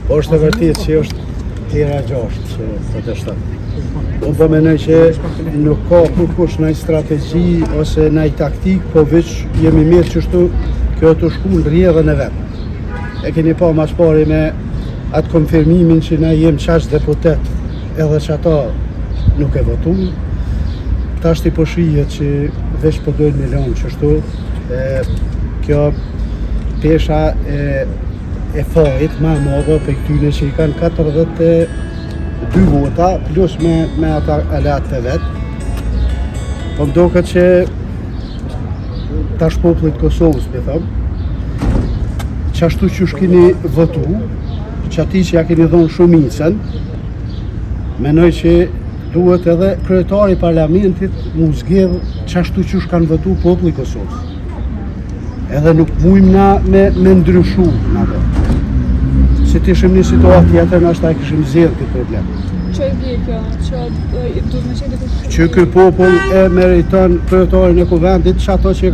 Po është e vërtetë që është hera 6 që proteston. Unë po mendoj që nuk ka kurkush ndaj strategji ose ndaj taktik, po veç jemi mirë qështu kjo të shku në rrjedhën e vet. E keni pa mas pari me atë konfirmimin që na jem 6 deputet edhe që ata nuk e votuan. Tash ti po shihet që veç po 2 milion qështu. Kjo pesha e fajit ma madhe për këtyne që i kanë 42 vota plus me ata alat të vetë. Po mdoket që tash popullit Kosovës, me thëmë, qashtu që shkini votu, që ati që ja keni dhonë shumicën, menoj që duhet edhe kryetari parlamentit mu zgjedh qashtu që shkanë votu popullit Kosovës. Edhe nuk mujmë na me ndryshu në ato. Si të ishim një situatë tjetër, në ashtaj këshim zjedhë këtë problem. Që e bje kjo? Që duhet me qenë Që ky popull e meriton kryetarin e kuvendit, që ato që